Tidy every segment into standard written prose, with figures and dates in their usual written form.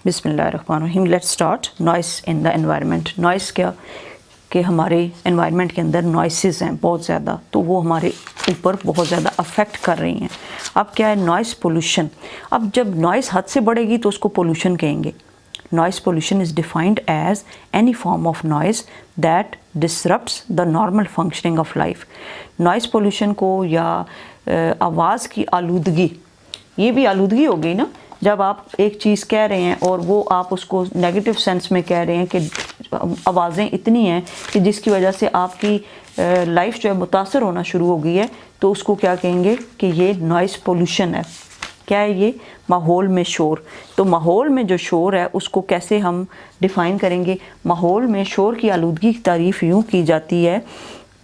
बिस्मिल्लाहिर्रहमानिर्रहीम। Let's start. Noise in the environment. Noise क्या कि हमारे एनवायरनमेंट के अंदर नॉइसेस हैं बहुत ज़्यादा, तो वो हमारे ऊपर बहुत ज़्यादा अफेक्ट कर रही हैं। अब क्या है नॉइस पोल्यूशन। अब जब नॉइस हद से बढ़ेगी तो उसको पोल्यूशन कहेंगे। Noise pollution is defined as any form of noise that disrupts the normal functioning of life. Noise pollution को या आवाज़ की आलूदगी, ये भी आलूदगी हो गई ना, जब आप एक चीज़ कह रहे हैं और वो आप उसको नेगेटिव सेंस में कह रहे हैं कि आवाज़ें इतनी हैं कि जिसकी वजह से आपकी लाइफ जो है मुतासर होना शुरू हो गई है, तो उसको क्या कहेंगे कि ये नॉइस पोल्यूशन है। क्या है ये? माहौल में शोर। तो माहौल में जो शोर है उसको कैसे हम डिफ़ाइन करेंगे? माहौल में शोर की आलूदगी की तारीफ़ यूँ की जाती है,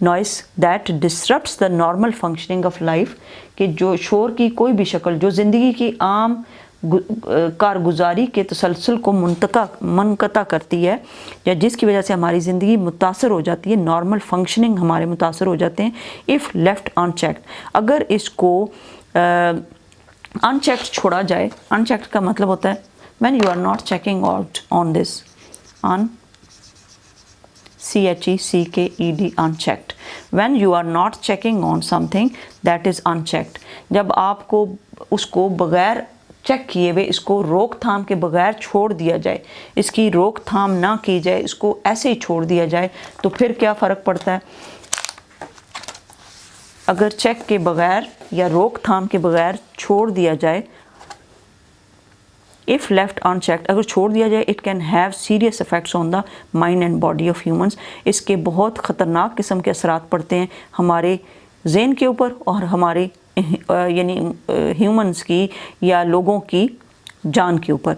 noise that disrupts the normal functioning of life, कि जो शोर की कोई भी शक्ल जो ज़िंदगी की आम कारगुजारी के तसलसल को मुनक़ता करती है, या जिसकी वजह से हमारी ज़िंदगी मुतासर हो जाती है, नॉर्मल फंक्शनिंग हमारे मुतासर हो जाते हैं इफ़ लेफ़्ट अनचेक्ड। अगर इसको अनचेक्ड छोड़ा जाए, अनचेक्ड का मतलब होता है when you are not checking out on this, on CHECKED, unchecked. When you are not checking on something that is unchecked, जब आपको उसको बगैर चेक किए हुए, इसको रोकथाम के बगैर छोड़ दिया जाए, इसकी रोकथाम ना की जाए, इसको ऐसे ही छोड़ दिया जाए, तो फिर क्या फ़र्क पड़ता है? अगर चेक के बगैर या रोकथाम के बगैर छोड़ दिया जाए, इफ़ लेफ्ट अनचेक्ड, अगर छोड़ दिया जाए, it can have serious effects on the mind and body of humans. इसके बहुत ख़तरनाक किस्म के असरात पड़ते हैं हमारे ज़हन के ऊपर और हमारे यानी ह्यूमंस की या लोगों की जान के ऊपर,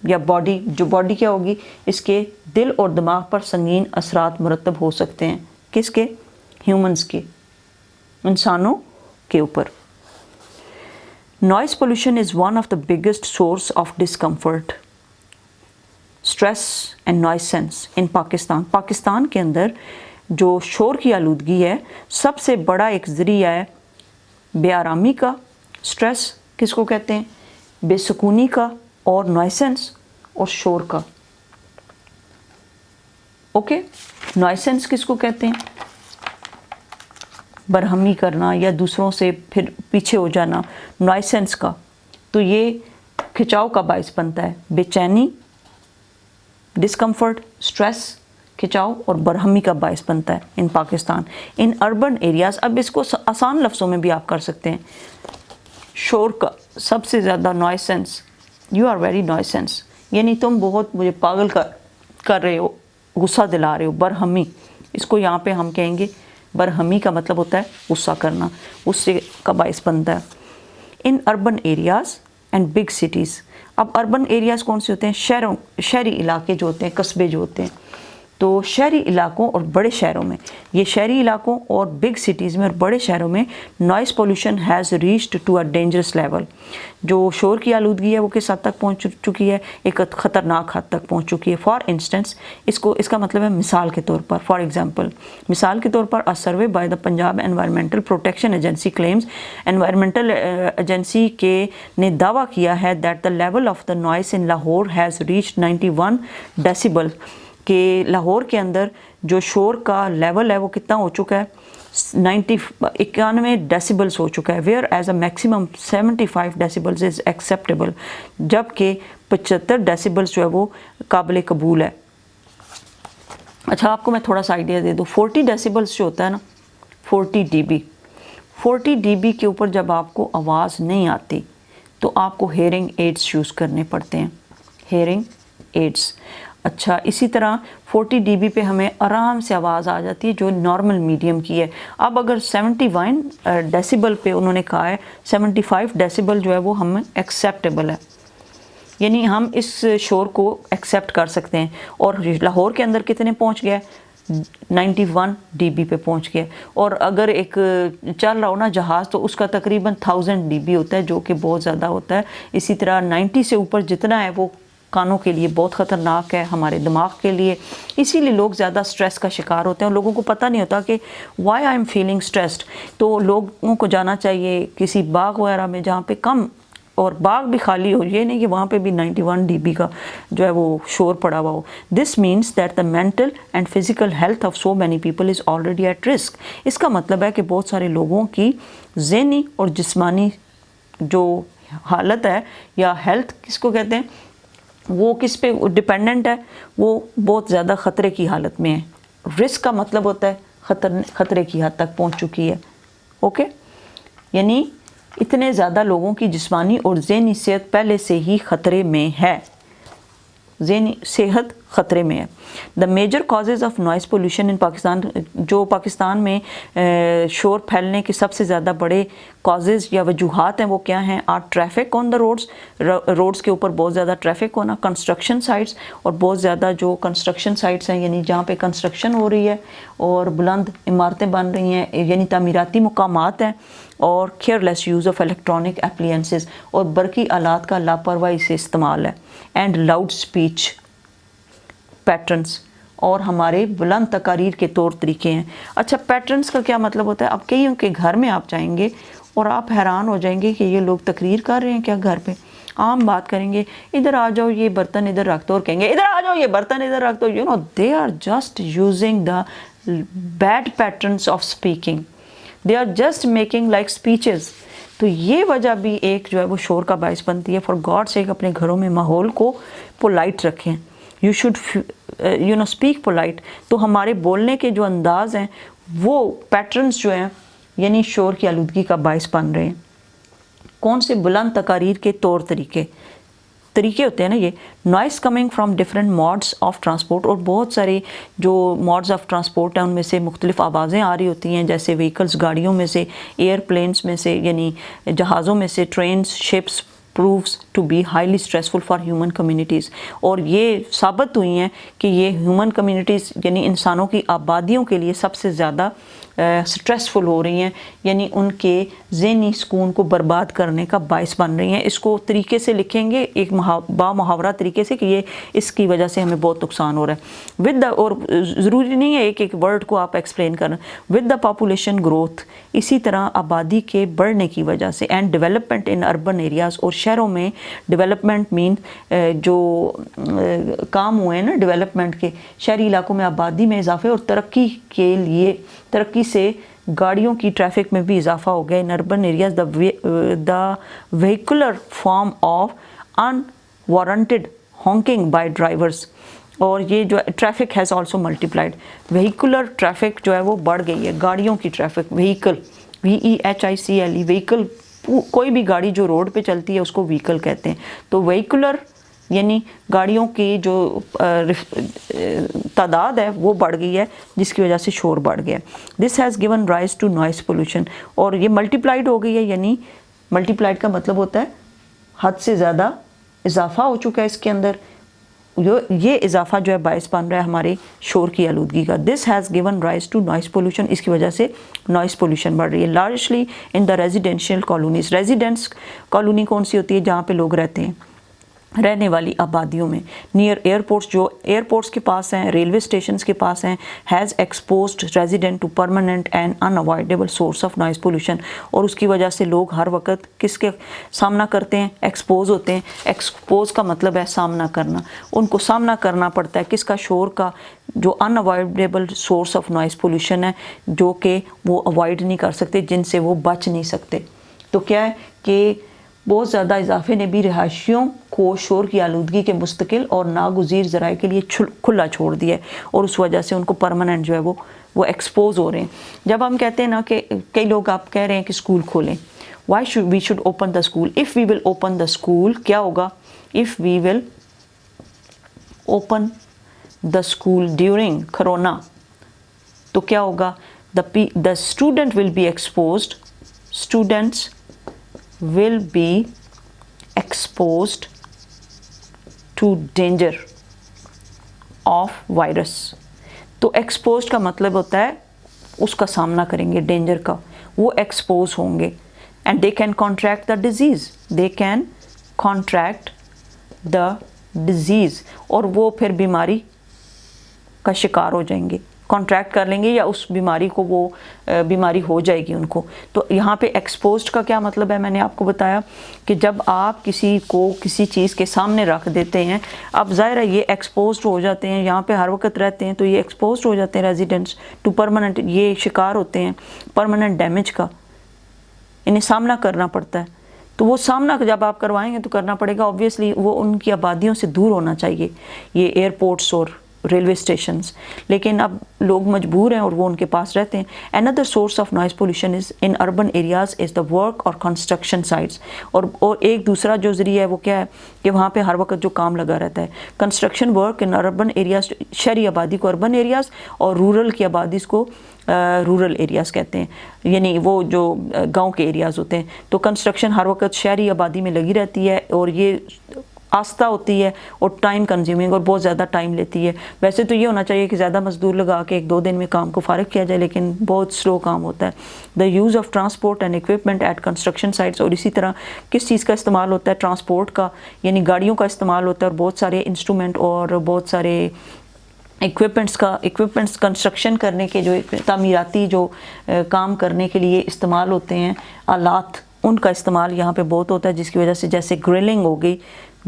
या बॉडी, जो बॉडी क्या होगी, इसके दिल और दिमाग पर संगीन असरात मुरतब हो सकते हैं। किसके? ह्यूमंस के, इंसानों के ऊपर। Noise pollution is one of the biggest source of discomfort, stress and nuisance in Pakistan. Pakistan के अंदर जो शोर की आलूदगी है, सबसे बड़ा एक ज़रिया है बेआरामी का, स्ट्रेस किसको कहते हैं, बेसुकूनी का, और नॉइसेंस और शोर का। ओके, नॉइसेंस किसको कहते हैं? बरहमी करना या दूसरों से फिर पीछे हो जाना, नॉइसेंस का। तो ये खिंचाव का बायस बनता है, बेचैनी, डिस्कम्फर्ट, स्ट्रेस, खिंचाव और बरहमी का बायस बनता है इन पाकिस्तान। इन अर्बन एरियाज़, अब इसको आसान लफ्ज़ों में भी आप कर सकते हैं, शोर का सबसे ज़्यादा nuisance, you are very nuisance, यानी तुम बहुत मुझे पागल कर रहे हो, गुस्सा दिला रहे हो, बरहमी। इसको यहाँ पे हम कहेंगे, बरहमी का मतलब होता है गुस्सा करना, उससे का बायस बनता है। In urban areas and big cities. अब अर्बन एरियाज़ कौन से होते हैं? शहरी इलाके जो होते हैं, कस्बे जो होते हैं। तो शहरी इलाकों और बड़े शहरों में, ये शहरी इलाकों और बिग सिटीज़ में और बड़े शहरों में noise pollution has reached to a dangerous level. जो शोर की आलूदगी है वो किस हद तक पहुंच चुकी है? एक ख़तरनाक हद तक पहुंच चुकी है। फॉर इंस्टेंस, इसका मतलब है मिसाल के तौर पर, फॉर एग्जांपल, मिसाल के तौर पर, a survey by the Punjab environmental protection agency claims, environmental agency के ने दावा किया है that the level of the noise in Lahore has reached 91 decibel, कि लाहौर के अंदर जो शोर का लेवल है वो कितना हो चुका है? 91 डेसिबल्स हो चुका है। Whereas a maximum 75 decibels is acceptable, जबकि 75 डेसिबल्स जो है वो काबिल कबूल है। अच्छा, आपको मैं थोड़ा सा आइडिया दे दूँ। 40 डेसिबल्स जो होता है ना, 40 dB के ऊपर जब आपको आवाज़ नहीं आती तो आपको हेयरिंग एड्स यूज़ करने पड़ते हैं, हेयरिंग एड्स। अच्छा, इसी तरह 40 dB पे हमें आराम से आवाज़ आ जाती है जो नॉर्मल मीडियम की है। अब अगर 71 डेसिबल पे उन्होंने कहा है, 75 डेसिबल जो है वो हमें एक्सेप्टेबल है, यानी हम इस शोर को एक्सेप्ट कर सकते हैं। और लाहौर के अंदर कितने पहुंच गया? 91 dB पे पहुंच गया। और अगर एक चल रहा हो ना जहाज़, तो उसका तकरीबन 1000 dB होता है, जो कि बहुत ज़्यादा होता है। इसी तरह 90 से ऊपर जितना है वो कानों के लिए बहुत ख़तरनाक है, हमारे दिमाग के लिए। इसीलिए लोग ज़्यादा स्ट्रेस का शिकार होते हैं और लोगों को पता नहीं होता कि why I am feeling stressed. तो लोगों को जाना चाहिए किसी बाग वगैरह में जहाँ पे कम और बाग भी खाली हो, ये नहीं कि वहाँ पे भी 91 dB का जो है वो शोर पड़ा हुआ हो। This means that the mental and physical health of so many people is already at risk. इसका मतलब है कि बहुत सारे लोगों की ज़हनी और जिस्मानी जो हालत है या हेल्थ किसको कहते हैं, वो किस पे डिपेंडेंट है, वो बहुत ज़्यादा ख़तरे की हालत में है। रिस्क का मतलब होता है खतरे की हद तक पहुंच चुकी है। ओके, यानी इतने ज़्यादा लोगों की जिस्मानी और ज़हनी सेहत पहले से ही ख़तरे में है, ज़हनी सेहत ख़तरे में है। The major causes of noise pollution in Pakistan, जो पाकिस्तान में शोर फैलने के सबसे ज़्यादा बड़े कॉजेज़ या वजूहात हैं वो क्या हैं? Are traffic on the roads, roads के ऊपर बहुत ज़्यादा ट्रैफिक होना, कंस्ट्रक्शन साइट्स, और बहुत ज़्यादा जो कंस्ट्रक्शन साइट्स हैं यानी जहाँ पे कंस्ट्रक्शन हो रही है और बुलंद इमारतें बन रही हैं यानी तामीराती मुकामात हैं, और careless use of electronic appliances, और बरकी आलात का लापरवाही से इस्तेमाल है, एंड लाउड स्पीच पैटर्न्स, और हमारे बुलंद तकारीर के तौर तरीके हैं। अच्छा, पैटर्न्स का क्या मतलब होता है? अब कईयों के घर में आप जाएंगे और आप हैरान हो जाएंगे कि ये लोग तकरीर कर रहे हैं क्या घर पे। आम बात करेंगे, इधर आ जाओ ये बर्तन इधर रख दो, और कहेंगे इधर आ जाओ ये बर्तन इधर रख दो। You know, they are just using the bad patterns of speaking, they are just making like speeches. तो ये वजह भी एक जो है वो शोर का बायस बनती है। फॉर गॉड सेक अपने घरों में माहौल को पोलाइट रखें, you should you know speak polite. तो हमारे बोलने के जो अंदाज हैं वो पैटर्न्स जो हैं यानी शोर की आलूदगी का बायस बन रहे हैं। कौन से? बुलंद तकारीर के तौर तरीके होते हैं ना ये। Noise coming from different modes of transport, और बहुत सारे जो मोड्स ऑफ ट्रांसपोर्ट हैं उनमें से मुख्तलिफ आवाज़ें आ रही होती हैं, जैसे व्हीकल्स गाड़ियों में से, एयरप्लेन्स में से यानी जहाज़ों में से, trains, ships, proves to be highly stressful for human communities. और ये साबित हुई हैं कि ये ह्यूमन कम्युनिटीज़ यानी इंसानों की आबादियों के लिए सबसे ज़्यादा स्ट्रेसफुल हो रही हैं, यानी उनके ज़हनी सुकून को बर्बाद करने का बायस बन रही हैं। इसको तरीके से लिखेंगे एक बामुहावरा तरीके से कि ये इसकी वजह से हमें बहुत नुकसान हो रहा है। विद द, और ज़रूरी नहीं है एक एक वर्ड को आप एक्सप्लेन करना, विद द पॉपुलेशन ग्रोथ, इसी तरह आबादी के बढ़ने की वजह से, and development in urban areas, और शहरों में डेवलपमेंट मीन जो काम हुए हैं ना डेवलपमेंट के, शहरी इलाकों में आबादी में इजाफे और तरक्की के लिए, तरक्की से गाड़ियों की ट्रैफिक में भी इजाफा हो गया। In urban areas the vehicular form of unwarranted honking by drivers, और ये जो traffic has also multiplied. Vehicular traffic जो है वो बढ़ गई है, गाड़ियों की ट्रैफिक, व्हीकल VEHICLE, व्हीकल, कोई भी गाड़ी जो रोड पे चलती है उसको व्हीकल कहते हैं। तो व्हीकुलर यानी गाड़ियों की जो तादाद है वो बढ़ गई है, जिसकी वजह से शोर बढ़ गया। This has given rise to noise pollution, और ये मल्टीप्लाइड हो गई है, यानी मल्टीप्लाइड का मतलब होता है हद से ज़्यादा इजाफा हो चुका है इसके अंदर। ये इजाफा जो है बायस बन रहा है हमारे शोर की आलूदगी का। This has given rise to noise pollution, इसकी वजह से नॉइस पोल्यूशन बढ़ रही है। Largely in the residential colonies, residence colony कौन सी होती है? जहाँ पे लोग रहते हैं, रहने वाली आबादियों में, नियर एयरपोर्ट्स, जो एयरपोर्ट्स के पास हैं, रेलवे स्टेशंस के पास हैं, has exposed resident to permanent and unavoidable source of noise pollution, और उसकी वजह से लोग हर वक्त किसके सामना करते हैं? एक्सपोज होते हैं। एक्सपोज का मतलब है सामना करना, उनको सामना करना पड़ता है किसका? शोर का, जो unavoidable source of noise pollution है, जो कि वो अवॉइड नहीं कर सकते, जिनसे वो बच नहीं सकते। तो क्या है कि बहुत ज़्यादा इजाफे ने भी रहायशियों को शोर की आलूदगी के मुस्तकिल और नागुज़ीर ज़राए के लिए खुला छोड़ दिया है, और उस वजह से उनको परमानेंट जो है वो एक्सपोज हो रहे हैं। जब हम कहते हैं ना कि कई लोग आप कह रहे हैं कि स्कूल खोलें, why should we should open the school, if we will open the school, क्या होगा? If we will open the school during corona, तो क्या होगा? The student will be exposed, students will be exposed to danger of virus। तो exposed का मतलब होता है उसका सामना करेंगे, डेंजर का, वो एक्सपोज होंगे, and they can contract the disease, they can contract the disease, और वो फिर बीमारी का शिकार हो जाएंगे। کانٹریکٹ کر لیں گے یا اس بیماری کو وہ بیماری ہو جائے گی ان کو. تو یہاں پہ ایکسپوزڈ کا کیا مطلب ہے, میں نے آپ کو بتایا کہ جب آپ کسی کو کسی چیز کے سامنے رکھ دیتے ہیں, اب ظاہر ہے یہ ایکسپوزڈ ہو جاتے ہیں, یہاں پہ ہر وقت رہتے ہیں تو یہ ایکسپوزڈ ہو جاتے ہیں ریزیڈنٹس ٹو پرماننٹ, یہ شکار ہوتے ہیں پرماننٹ ڈیمیج کا, انہیں سامنا کرنا پڑتا ہے. تو وہ سامنا جب آپ کروائیں گے تو کرنا پڑے گا, آبویسلی وہ ان کی آبادیوں سے دور ہونا چاہیے یہ ایئرپورٹس اور ریلوے اسٹیشنز, لیکن اب لوگ مجبور ہیں اور وہ ان کے پاس رہتے ہیں. Another source of noise pollution is in urban areas is the work or construction sites. اور ایک دوسرا جو ذریعہ ہے وہ کیا ہے کہ وہاں پہ ہر وقت جو کام لگا رہتا ہے. Construction work in urban areas, شہری آبادی کو اربن ایریاز اور رورل کی آبادی کو رورل ایریاز کہتے ہیں, یعنی وہ جو گاؤں کے ایریاز ہوتے ہیں. تو کنسٹرکشن ہر وقت شہری آبادی میں لگی رہتی ہے اور یہ آستہ ہوتی ہے اور ٹائم کنزیومنگ اور بہت زیادہ ٹائم لیتی ہے. ویسے تو یہ ہونا چاہیے کہ زیادہ مزدور لگا کے 1-2 دن میں کام کو فارغ کیا جائے, لیکن بہت سلو کام ہوتا ہے. The use of transport and equipment at construction sites, اور اسی طرح کس چیز کا استعمال ہوتا ہے, ٹرانسپورٹ کا, یعنی گاڑیوں کا استعمال ہوتا ہے, اور بہت سارے انسٹرومنٹ اور بہت سارے اکوپمنٹس کنسٹرکشن کرنے کے جو تعمیراتی جو کام کرنے کے لیے استعمال ہوتے ہیں آلات, ان کا استعمال یہاں پہ بہت ہوتا ہے, جس کی وجہ سے جیسے گرلنگ ہو گئی,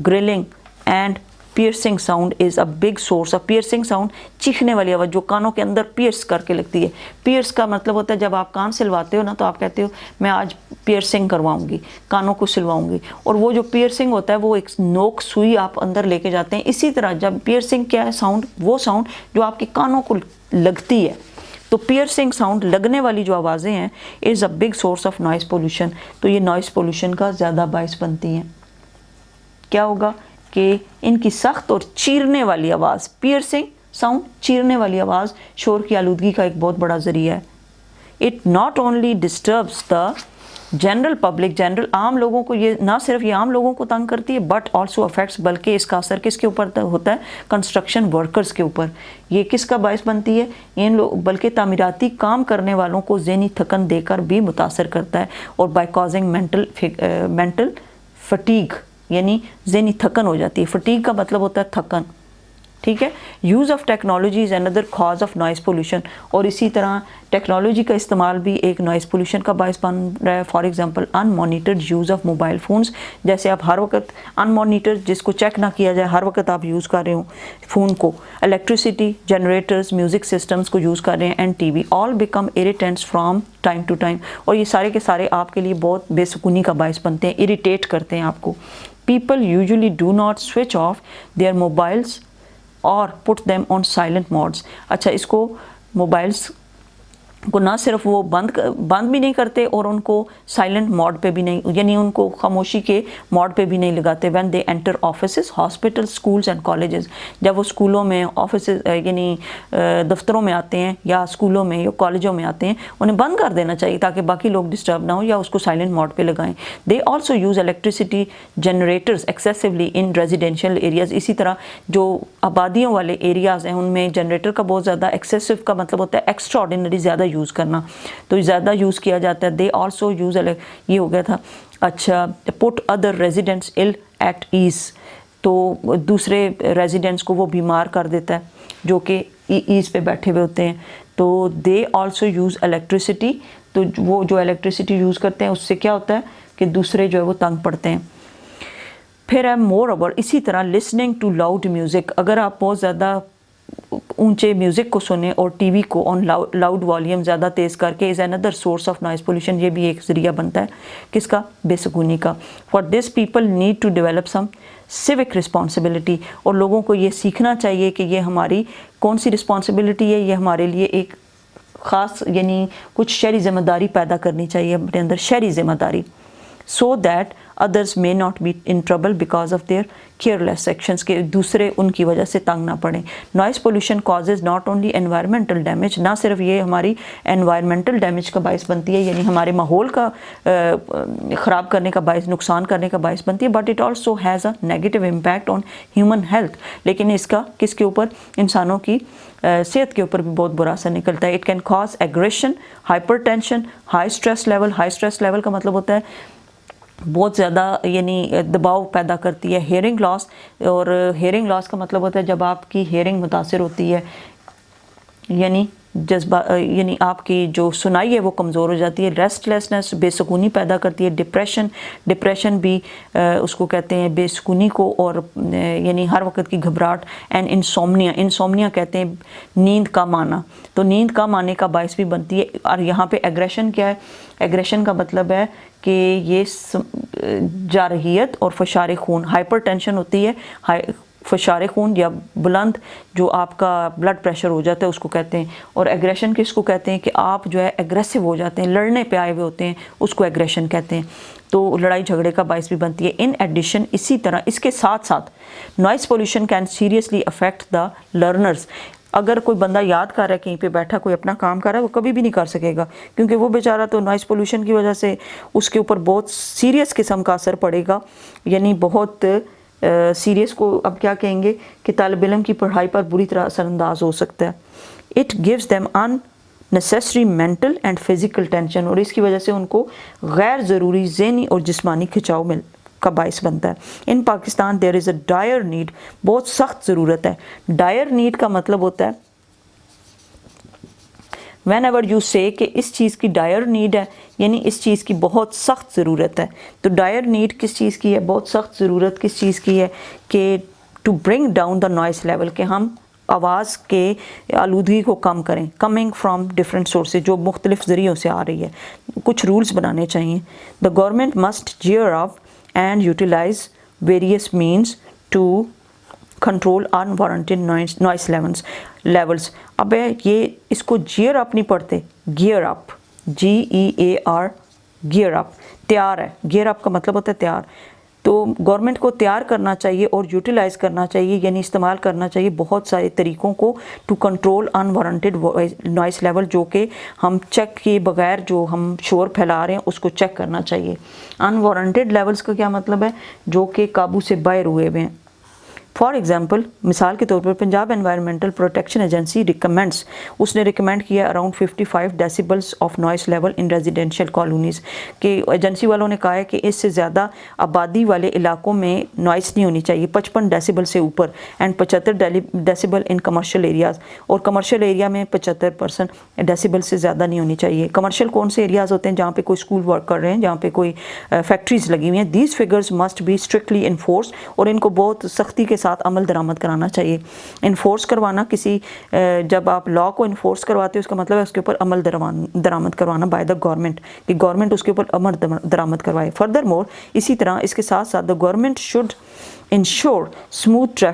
growling and piercing sound is a big source of, piercing sound چیخنے والی آواز جو کانوں کے اندر پیئرس کر کے لگتی ہے. پیئرس کا مطلب ہوتا ہے جب آپ کان سلواتے ہو نا تو آپ کہتے ہو میں آج پیئرسنگ کرواؤں گی, کانوں کو سلواؤں گی, اور وہ جو پیئرسنگ ہوتا ہے وہ ایک نوک سوئی آپ اندر لے کے جاتے ہیں. اسی طرح جب پیئرسنگ کیا ہے ساؤنڈ, وہ ساؤنڈ جو آپ کے کانوں کو لگتی ہے. تو پیئرسنگ ساؤنڈ لگنے والی جو آوازیں ہیں is a big source of noise pollution, تو یہ نوائز پولوشن کا زیادہ باعث بنتی ہیں. کیا ہوگا کہ ان کی سخت اور چیرنے والی آواز, پیئرسنگ ساؤنڈ چیرنے والی آواز شور کی آلودگی کا ایک بہت بڑا ذریعہ ہے. It not only disturbs the general public, general عام لوگوں کو, یہ نہ صرف یہ عام لوگوں کو تنگ کرتی ہے بٹ آلسو افیکٹس, بلکہ اس کا اثر کس کے اوپر ہوتا ہے, کنسٹرکشن ورکرز کے اوپر. یہ کس کا باعث بنتی ہے, ان لوگ بلکہ تعمیراتی کام کرنے والوں کو ذہنی تھکن دے کر بھی متاثر کرتا ہے, اور بائی کازنگ مینٹل فٹیگ, یعنی ذہنی تھکن ہو جاتی ہے. فٹیگ کا مطلب ہوتا ہے تھکن, ٹھیک ہے. Use of technology is another cause of noise pollution, اور اسی طرح ٹیکنالوجی کا استعمال بھی ایک نوائز پولوشن کا باعث بن رہا ہے. For example in monitored use of mobile phones, جیسے آپ ہر وقت ان مانیٹرڈ, جس کو چیک نہ کیا جائے, ہر وقت آپ یوز کر رہے ہوں فون کو. الیکٹریسٹی جنریٹرز, میوزک سسٹمز کو یوز کر رہے ہیں, and T V, all become irritants from time to time, اور یہ سارے کے سارے آپ کے لیے بہت بے سکونی کا باعث بنتے ہیں, اریٹیٹ کرتے ہیں آپ کو. People usually do not switch off their mobiles or put them on silent modes. اچھا, اس کو موبائلس کو نہ صرف وہ بند بھی نہیں کرتے اور ان کو سائلنٹ موڈ پہ بھی نہیں, یعنی ان کو خاموشی کے موڈ پہ بھی نہیں لگاتے. when they enter offices, hospitals, schools and colleges, جب وہ اسکولوں میں, آفیسز یعنی دفتروں میں آتے ہیں یا اسکولوں میں یا کالجوں میں آتے ہیں, انہیں بند کر دینا چاہیے تاکہ باقی لوگ ڈسٹرب نہ ہو, یا اس کو سائلنٹ موڈ پہ لگائیں. they also use electricity generators excessively in residential areas. اسی طرح جو آبادیوں والے ایریاز ہیں ان میں جنریٹر کا بہت زیادہ, ایکسیسو کا مطلب ہوتا ہے ایکسٹرا آرڈینری زیادہ یوز کرنا, تو زیادہ یوز کیا جاتا ہے. دے آلسو یوز, یہ ہو گیا تھا. اچھا, put other residents ill at ease, تو دوسرے ریزیڈنٹس کو وہ بیمار کر دیتا ہے جو کہ ایز پہ بیٹھے ہوئے ہوتے ہیں. تو دے آلسو یوز الیکٹریسٹی, تو وہ جو الیکٹریسٹی یوز کرتے ہیں اس سے کیا ہوتا ہے کہ دوسرے جو ہے وہ تنگ پڑتے ہیں. پھر ہے مور اوور, اسی طرح لسننگ ٹو لاؤڈ میوزک, اگر آپ بہت زیادہ اونچے میوزک کو سنیں اور ٹی وی کو آن لاؤڈ والیوم زیادہ تیز کر کے, از اندر سورس آف نوائز پولوشن, یہ بھی ایک ذریعہ بنتا ہے کس کا, بے سکونی کا. For this people need to develop some civic responsibility, اور لوگوں کو یہ سیکھنا چاہیے کہ یہ ہماری کون سی رسپانسبلٹی ہے, یہ ہمارے لیے ایک خاص, یعنی کچھ شہری ذمہ داری پیدا کرنی چاہیے اپنے اندر, شہری ذمہ داری. so that others may not be in trouble because of their careless actions, کہ دوسرے ان کی وجہ سے تنگ نہ پڑیں. noise pollution causes not only environmental damage, نہ صرف یہ ہماری environmental damage کا باعث بنتی ہے, یعنی ہمارے ماحول کا خراب کرنے کا باعث, نقصان کرنے کا باعث بنتی ہے, but it also has a negative impact on human health, لیکن اس کا کس کے اوپر, انسانوں کی صحت کے اوپر بھی بہت برا اثر نکلتا ہے. it can cause aggression, hypertension, high stress level. high stress level کا مطلب ہوتا ہے بہت زیادہ, یعنی دباؤ پیدا کرتی ہے. ہیئرنگ لاس, اور ہیئرنگ لاس کا مطلب ہوتا ہے جب آپ کی ہیئرنگ متاثر ہوتی ہے, یعنی جذبہ یعنی آپ کی جو سنائی ہے وہ کمزور ہو جاتی ہے. ریسٹ لیسنس بے سکونی پیدا کرتی ہے. ڈپریشن بھی اس کو کہتے ہیں بے سکونی کو, اور یعنی ہر وقت کی گھبراہٹ. اینڈ انسومنیا کہتے ہیں نیند کم آنا, تو نیند کم آنے کا باعث بھی بنتی ہے. اور یہاں پہ ایگریشن کیا ہے؟ ایگریشن کا مطلب ہے کہ یہ جارحیت اور فشار خون, ہائپر ٹینشن ہوتی ہے, فشار خون یا بلند جو آپ کا بلڈ پریشر ہو جاتا ہے اس کو کہتے ہیں. اور ایگریشن کس کو کہتے ہیں؟ کہ آپ جو ہے ایگریسو ہو جاتے ہیں, لڑنے پہ آئے ہوئے ہوتے ہیں, اس کو ایگریشن کہتے ہیں. تو لڑائی جھگڑے کا باعث بھی بنتی ہے. ان ایڈیشن اسی طرح اس کے ساتھ ساتھ noise pollution can seriously effect the learners. اگر کوئی بندہ یاد کر رہا ہے کہیں پہ بیٹھا کوئی اپنا کام کر رہا ہے, وہ کبھی بھی نہیں کر سکے گا, کیونکہ وہ بیچارہ تو نوائز پولیوشن کی وجہ سے اس کے اوپر بہت سیریس قسم کا اثر پڑے گا. یعنی بہت سیریس کو اب کیا کہیں گے کہ طالب علم کی پڑھائی پر بری طرح اثر انداز ہو سکتا ہے. It gives them unnecessary mental and physical tension, اور اس کی وجہ سے ان کو غیر ضروری ذہنی اور جسمانی کھچاؤ کا باعث بنتا ہے. ان Pakistan there is a dire need, بہت سخت ضرورت ہے. dire need کا مطلب ہوتا ہے whenever you say کہ اس چیز کی dire need ہے, یعنی اس چیز کی بہت سخت ضرورت ہے. تو dire need کس چیز کی ہے؟ بہت سخت ضرورت کس چیز کی ہے؟ کہ to bring down the noise level, کہ ہم آواز کے آلودگی کو کم کریں. coming from different sources, جو مختلف ذریعوں سے آ رہی ہے. کچھ رولز بنانے چاہیے. the government must gear up and utilize various means to control unwarranted noise levels. اب یہ اس کو gear up نہیں پڑھتے, gear up, GEAR, gear up, تیار ہے. gear up کا مطلب ہوتا ہے تیار. تو گورنمنٹ کو تیار کرنا چاہیے اور یوٹیلائز کرنا چاہیے, یعنی استعمال کرنا چاہیے بہت سارے طریقوں کو ٹو کنٹرول انوارنٹیڈ نوائس لیول, جو کہ ہم چیک کیے بغیر جو ہم شور پھیلا رہے ہیں اس کو چیک کرنا چاہیے. انوارنٹیڈ لیولز کا کیا مطلب ہے؟ جو کہ قابو سے باہر ہوئے ہوئے ہیں. فار ایگزامپل, مثال کے طور پر پنجاب انوائرمنٹل پروٹیکشن ایجنسی ریکمینڈس, اس نے ریکمینڈ کیا around 55 decibels of Noise level in residential colonies, کہ ایجنسی والوں نے کہا ہے کہ اس سے زیادہ آبادی والے علاقوں میں نوائس نہیں ہونی چاہیے 55 ڈیسیبل سے اوپر, and 75 decibel in commercial areas, اور کمرشل ایریا میں 75% ڈیسیبل سے زیادہ نہیں ہونی چاہیے. کمرشل کون سے ایریاز ہوتے ہیں؟ جہاں پہ کوئی اسکول ورک کر رہے ہیں, جہاں پہ کوئی فیکٹریز لگی ہوئی ہیں. These figures must be strictly enforced, اور ان کو بہت سختی کے ساتھ عمل درآمد کرانا چاہیے. انفورس کروانا, کسی جب آپ لا کو انفورس کرواتے ہیں اس کا مطلب ہے اس کے اوپر عمل درآمد کروانا بائی دا گورنمنٹ, کہ گورنمنٹ اس کے اوپر عمل درآمد کروائے. فردر مور, اسی طرح اس کے ساتھ ساتھ the government should ensure smooth traffic